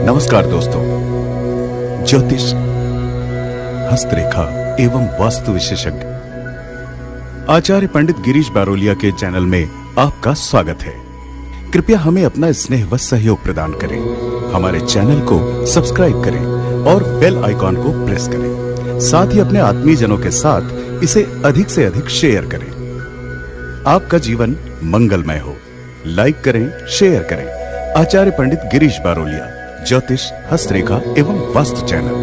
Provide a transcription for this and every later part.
नमस्कार दोस्तों, ज्योतिष, हस्तरेखा एवं वास्तु विशेषज्ञ आचार्य पंडित गिरीश बारोलिया के चैनल में आपका स्वागत है। कृपया हमें अपना स्नेह व सहयोग प्रदान करें। हमारे चैनल को सब्सक्राइब करें और बेल आइकॉन को प्रेस करें। साथ ही अपने आत्मीयजनों के साथ इसे अधिक से अधिक शेयर करें। आपका जीवन मंगलमय हो। लाइक करें, शेयर करें। आचार्य पंडित गिरीश बारोलिया, ज्योतिष, हस्तरेखा एवं वास्तु चैनल।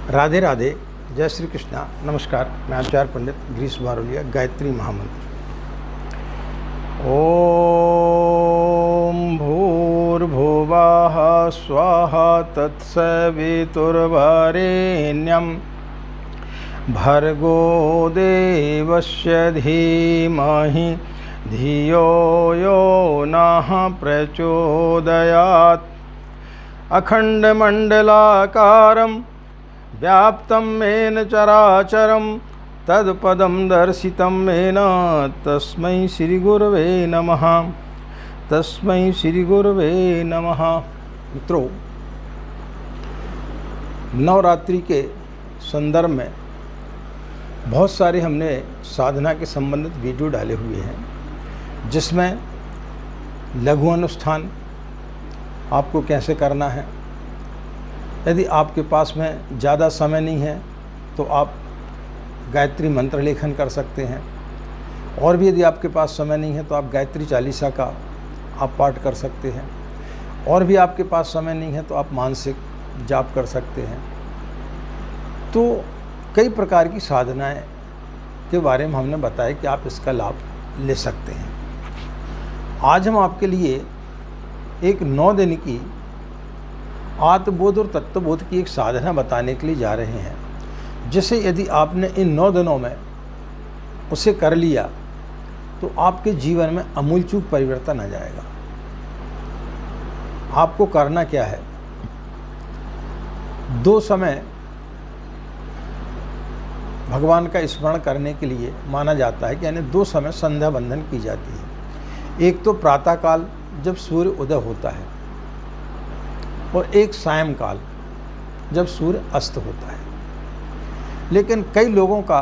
राधे राधे, जय श्री कृष्णा। नमस्कार, मैं आचार्य पंडित गिरीश बारोलिया। गायत्री महामंत्र। ओम भूर्भुवः स्वः तत्सवितुर्वरेण्यं भर्गो देवस्य धीमहि धियो यो नः प्रचोदयात्। अखण्डमण्डलाकारं व्याप्तं येन चराचरं तत्पदं दर्शितं येन तस्मै श्रीगुरवे नमः। तस्मै श्रीगुरवे नमः। मित्रों, नवरात्रि के संदर्भ में बहुत सारे हमने साधना के संबंधित वीडियो डाले हुए हैं, जिसमें लघु अनुष्ठान आपको कैसे करना है। यदि आपके पास में ज़्यादा समय नहीं है तो आप गायत्री मंत्र लेखन कर सकते हैं, और भी यदि आपके पास समय नहीं है तो आप गायत्री चालीसा का आप पाठ कर सकते हैं, और भी आपके पास समय नहीं है तो आप मानसिक जाप कर सकते हैं। तो कई प्रकार की साधनाएं के बारे में हमने बताया कि आप इसका लाभ ले सकते हैं। आज हम आपके लिए एक 9 दिन की आत्मबोध और तत्वबोध की एक साधना बताने के लिए जा रहे हैं, जिसे यदि आपने इन 9 दिनों में उसे कर लिया तो आपके जीवन में आमूलचूल परिवर्तन आ जाएगा। आपको करना क्या है? 2 समय भगवान का स्मरण करने के लिए माना जाता है कि यानी 2 समय संध्या वंदन की जाती है। एक तो प्रातःकाल जब सूर्य उदय होता है, और एक सायंकाल जब सूर्य अस्त होता है। लेकिन कई लोगों का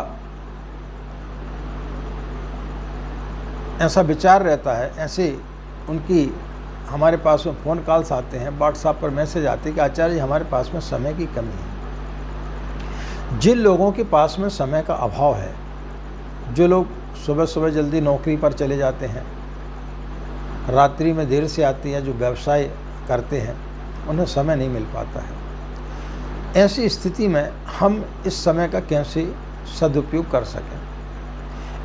ऐसा विचार रहता है, ऐसे उनकी हमारे पास में फ़ोन कॉल्स आते हैं, व्हाट्सएप पर मैसेज आते हैं कि आचार्य जी हमारे पास में समय की कमी है। जिन लोगों के पास में समय का अभाव है, जो लोग सुबह सुबह जल्दी नौकरी पर चले जाते हैं, रात्रि में देर से आते हैं, जो व्यवसाय करते हैं, उन्हें समय नहीं मिल पाता है। ऐसी स्थिति में हम इस समय का कैसे सदुपयोग कर सकें।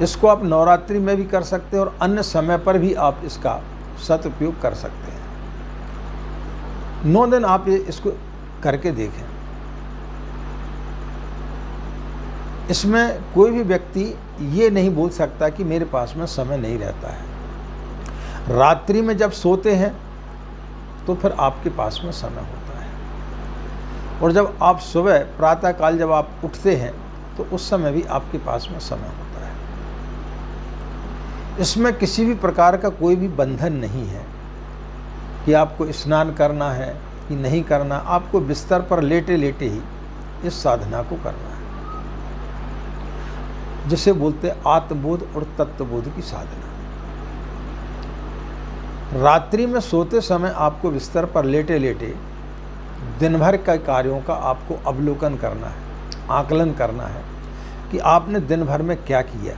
इसको आप नवरात्रि में भी कर सकते हैं और अन्य समय पर भी आप इसका सदुपयोग कर सकते हैं। 9 दिन आप इसको करके देखें। इसमें कोई भी व्यक्ति ये नहीं बोल सकता कि मेरे पास में समय नहीं रहता है। रात्रि में जब सोते हैं तो फिर आपके पास में समय होता है, और जब आप सुबह प्रातःकाल जब आप उठते हैं तो उस समय भी आपके पास में समय होता है। इसमें किसी भी प्रकार का कोई भी बंधन नहीं है कि आपको स्नान करना है कि नहीं करना। आपको बिस्तर पर लेटे लेटे ही इस साधना को करना है, जिसे बोलते हैं आत्मबोध और तत्वबोध की साधना। रात्रि में सोते समय आपको बिस्तर पर लेटे लेटे दिन भर के कार्यों का आपको अवलोकन करना है, आकलन करना है कि आपने दिन भर में क्या किया,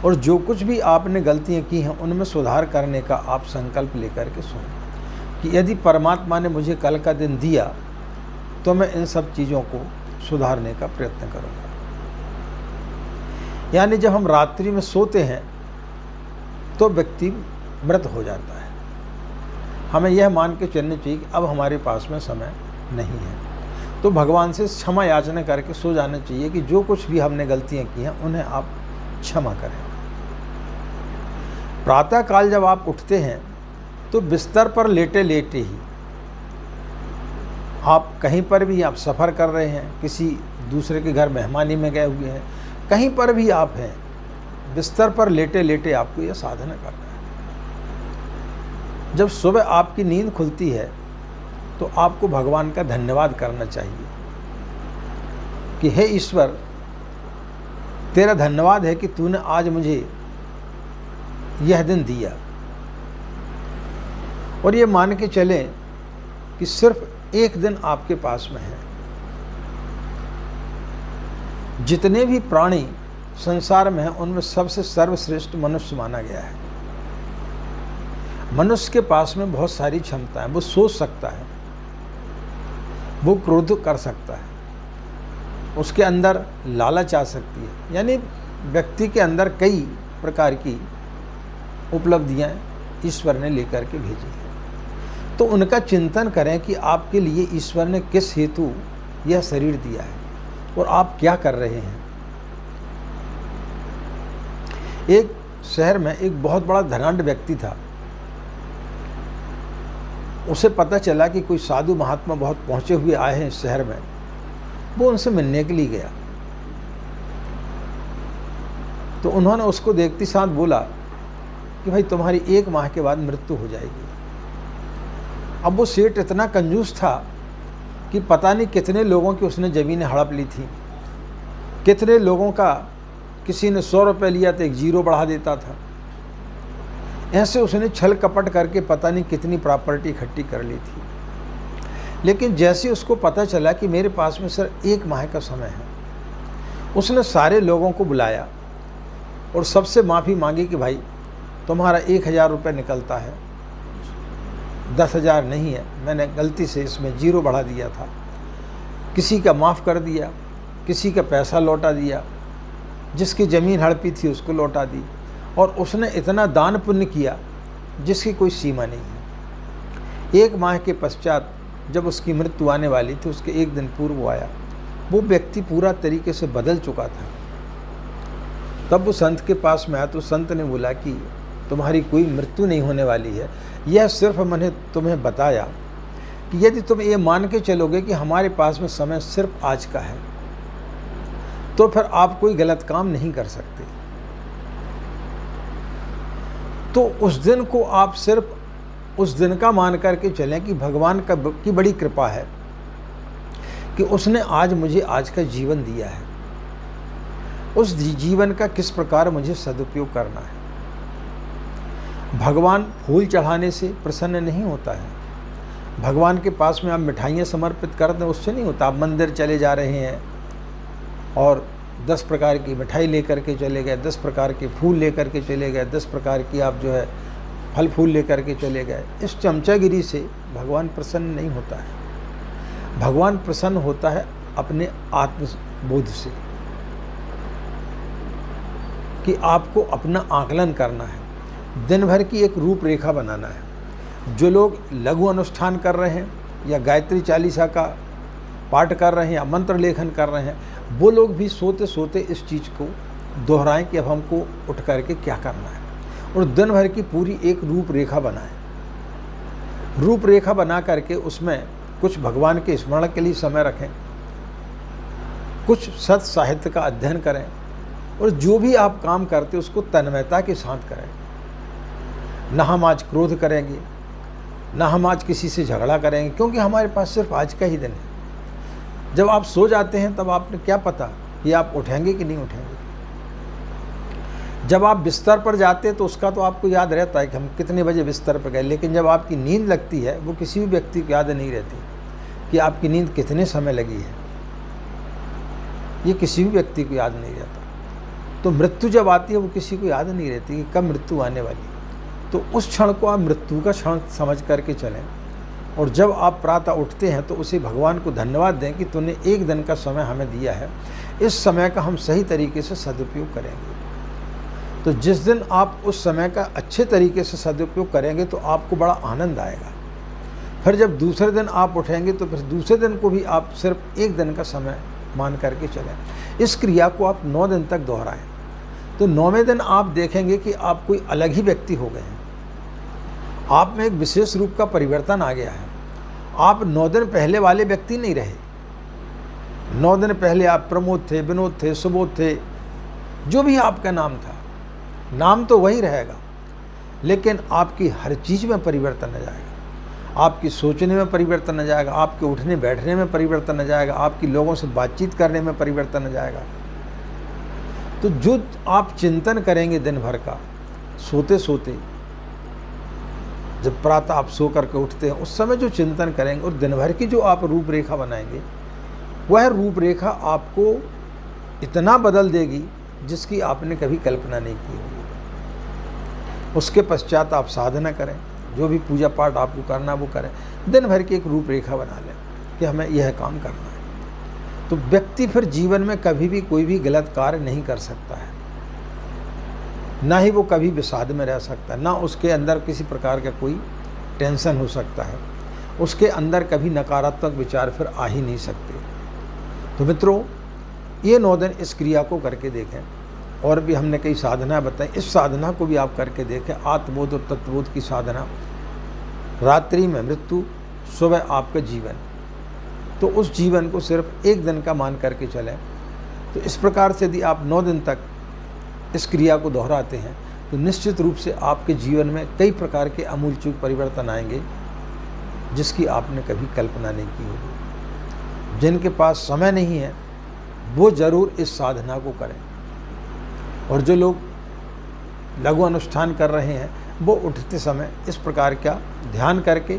और जो कुछ भी आपने गलतियां की हैं उनमें सुधार करने का आप संकल्प लेकर के सुनें कि यदि परमात्मा ने मुझे कल का दिन दिया तो मैं इन सब चीज़ों को सुधारने का प्रयत्न करूँगा। यानी जब हम रात्रि में सोते हैं तो व्यक्ति मृत हो जाता है। हमें यह मान के चलना चाहिए कि अब हमारे पास में समय नहीं है, तो भगवान से क्षमा याचना करके सो जाना चाहिए कि जो कुछ भी हमने गलतियां की हैं उन्हें आप क्षमा करें। प्रातः काल जब आप उठते हैं तो बिस्तर पर लेटे लेटे ही, आप कहीं पर भी आप सफ़र कर रहे हैं, किसी दूसरे के घर मेहमानी में गए हुए हैं, कहीं पर भी आप हैं, बिस्तर पर लेटे लेटे आपको यह साधना करना है। जब सुबह आपकी नींद खुलती है तो आपको भगवान का धन्यवाद करना चाहिए कि हे ईश्वर, तेरा धन्यवाद है कि तूने आज मुझे यह दिन दिया। और ये मान के चलें कि सिर्फ एक दिन आपके पास में है। जितने भी प्राणी संसार में हैं उनमें सबसे सर्वश्रेष्ठ मनुष्य माना गया है। मनुष्य के पास में बहुत सारी क्षमता है। वो सोच सकता है, वो क्रोध कर सकता है, उसके अंदर लालच आ सकती है, यानी व्यक्ति के अंदर कई प्रकार की उपलब्धियां ईश्वर ने लेकर के भेजी हैं। तो उनका चिंतन करें कि आपके लिए ईश्वर ने किस हेतु यह शरीर दिया है और आप क्या कर रहे हैं। एक शहर में एक बहुत बड़ा धनाढ्य व्यक्ति था। उसे पता चला कि कोई साधु महात्मा बहुत पहुंचे हुए आए हैं इस शहर में। वो उनसे मिलने के लिए गया तो उन्होंने उसको देखते साथ बोला कि भाई तुम्हारी 1 माह के बाद मृत्यु हो जाएगी। अब वो सेठ इतना कंजूस था कि पता नहीं कितने लोगों की उसने ज़मीनें हड़प ली थी, कितने लोगों का, किसी ने 100 रुपये लिया तो एक 0 बढ़ा देता था। ऐसे उसने छल कपट करके पता नहीं कितनी प्रॉपर्टी इकट्ठी कर ली थी। लेकिन जैसे उसको पता चला कि मेरे पास में सिर्फ 1 माह का समय है, उसने सारे लोगों को बुलाया और सबसे माफ़ी मांगी कि भाई तुम्हारा 1000 रुपये निकलता है, 10,000 नहीं है, मैंने गलती से इसमें 0 बढ़ा दिया था। किसी का माफ़ कर दिया, किसी का पैसा लौटा दिया, जिसकी ज़मीन हड़पी थी उसको लौटा दी। और उसने इतना दान पुण्य किया जिसकी कोई सीमा नहीं है। 1 माह के पश्चात जब उसकी मृत्यु आने वाली थी, उसके 1 दिन पूर्व वो आया। वो व्यक्ति पूरा तरीके से बदल चुका था। तब वो संत के पास में आया तो संत ने बोला कि तुम्हारी कोई मृत्यु नहीं होने वाली है, यह सिर्फ मैंने तुम्हें बताया कि यदि तुम ये मान के चलोगे कि हमारे पास में समय सिर्फ आज का है तो फिर आप कोई गलत काम नहीं कर सकते। तो उस दिन को आप सिर्फ उस दिन का मान करके चलें कि भगवान की बड़ी कृपा है कि उसने आज मुझे आज का जीवन दिया है। उस जीवन का किस प्रकार मुझे सदुपयोग करना है। भगवान फूल चढ़ाने से प्रसन्न नहीं होता है। भगवान के पास में आप मिठाइयाँ समर्पित कर दें, उससे नहीं होता। आप मंदिर चले जा रहे हैं और 10 प्रकार की मिठाई लेकर के चले गए, 10 प्रकार के फूल लेकर के चले गए, 10 प्रकार की आप जो है फल फूल लेकर के चले गए। इस चमचागिरी से भगवान प्रसन्न नहीं होता है। भगवान प्रसन्न होता है अपने आत्मबोध से कि आपको अपना आकलन करना है, दिन भर की एक रूपरेखा बनाना है। जो लोग लघु अनुष्ठान कर रहे हैं या गायत्री चालीसा का पाठ कर रहे हैं या मंत्र लेखन कर रहे हैं, वो लोग भी सोते सोते इस चीज़ को दोहराएं कि अब हमको उठ करके क्या करना है, और दिन भर की पूरी एक रूपरेखा बनाएं। रूपरेखा बना करके उसमें कुछ भगवान के स्मरण के लिए समय रखें, कुछ सत साहित्य का अध्ययन करें, और जो भी आप काम करते उसको तन्मयता के साथ करें। ना हम आज क्रोध करेंगे, ना हम आज किसी से झगड़ा करेंगे, क्योंकि हमारे पास सिर्फ आज का ही दिन है। जब आप सो जाते हैं तब आपने क्या पता कि आप उठेंगे कि नहीं उठेंगे। जब आप बिस्तर पर जाते हैं तो उसका तो आपको याद रहता है कि हम कितने बजे बिस्तर पर गए, लेकिन जब आपकी नींद लगती है वो किसी भी व्यक्ति को याद नहीं रहती कि आपकी नींद कितने समय लगी है। ये किसी भी व्यक्ति को याद नहीं रहता। तो मृत्यु जब आती है वो किसी को याद नहीं रहती कि कब मृत्यु आने वाली। तो उस क्षण को आप मृत्यु का क्षण समझ करके चलें, और जब आप प्रातः उठते हैं तो उसे भगवान को धन्यवाद दें कि तूने 1 दिन का समय हमें दिया है, इस समय का हम सही तरीके से सदुपयोग करेंगे। तो जिस दिन आप उस समय का अच्छे तरीके से सदुपयोग करेंगे तो आपको बड़ा आनंद आएगा। फिर जब दूसरे दिन आप उठेंगे तो फिर दूसरे दिन को भी आप सिर्फ 1 दिन का समय मान करके चलें। इस क्रिया को आप 9 दिन तक दोहराएं। तो 9वें दिन आप देखेंगे कि आप कोई अलग ही व्यक्ति हो गए हैं। आप में एक विशेष रूप का परिवर्तन आ गया है। आप 9 दिन पहले वाले व्यक्ति नहीं रहे। 9 दिन पहले आप प्रमोद थे, विनोद थे, सुबोध थे, जो भी आपका नाम था, नाम तो वही रहेगा, लेकिन आपकी हर चीज़ में परिवर्तन आ जाएगा। आपकी सोचने में परिवर्तन आ जाएगा, आपके उठने बैठने में परिवर्तन आ जाएगा, आपकी लोगों से बातचीत करने में परिवर्तन आ जाएगा। तो जो आप चिंतन करेंगे दिन भर का, सोते सोते, जब प्रातः आप सो करके उठते हैं उस समय जो चिंतन करेंगे और दिन भर की जो आप रूपरेखा बनाएंगे, वह रूपरेखा आपको इतना बदल देगी जिसकी आपने कभी कल्पना नहीं की होगी। उसके पश्चात आप साधना करें, जो भी पूजा पाठ आपको करना वो करें, दिन भर की एक रूपरेखा बना लें कि हमें यह काम करना है। तो व्यक्ति फिर जीवन में कभी भी कोई भी गलत कार्य नहीं कर सकता है, ना ही वो कभी विषाद में रह सकता है, ना उसके अंदर किसी प्रकार का कोई टेंशन हो सकता है, उसके अंदर कभी नकारात्मक विचार फिर आ ही नहीं सकते। तो मित्रों, ये 9 दिन इस क्रिया को करके देखें। और भी हमने कई साधना बताई, इस साधना को भी आप करके देखें। आत्मबोध और तत्वबोध की साधना, रात्रि में मृत्यु, सुबह आपका जीवन, तो उस जीवन को सिर्फ 1 दिन का मान करके चलें। तो इस प्रकार से यदि आप 9 दिन तक इस क्रिया को दोहराते हैं तो निश्चित रूप से आपके जीवन में कई प्रकार के आमूलचूल परिवर्तन आएंगे जिसकी आपने कभी कल्पना नहीं की होगी। जिनके पास समय नहीं है वो ज़रूर इस साधना को करें, और जो लोग लघु अनुष्ठान कर रहे हैं वो उठते समय इस प्रकार का ध्यान करके,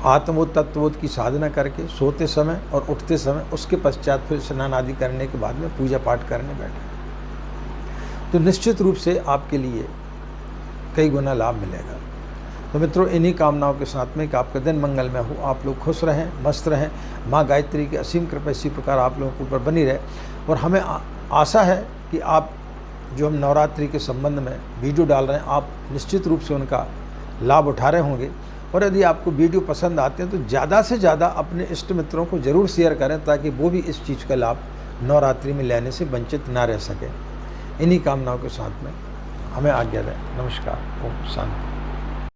आत्मबोध तत्वबोध की साधना करके सोते समय और उठते समय, उसके पश्चात फिर स्नान आदि करने के बाद में पूजा पाठ करने बैठे, तो निश्चित रूप से आपके लिए कई गुना लाभ मिलेगा। तो मित्रों, इन्हीं कामनाओं के साथ में कि आपका दिन मंगलमय हो, आप लोग खुश रहें, मस्त रहें, माँ गायत्री की असीम कृपा इसी प्रकार आप लोगों के ऊपर बनी रहे। और हमें आशा है कि आप जो हम नवरात्रि के संबंध में वीडियो डाल रहे हैं, आप निश्चित रूप से उनका लाभ उठा रहे होंगे। और यदि आपको वीडियो पसंद आते हैं तो ज़्यादा से ज़्यादा अपने इष्ट मित्रों को ज़रूर शेयर करें, ताकि वो भी इस चीज़ का लाभ नवरात्रि में लेने से वंचित ना रह सकें। इन्हीं कामनाओं के साथ में हमें आज्ञा दें। नमस्कार। ओम शांति।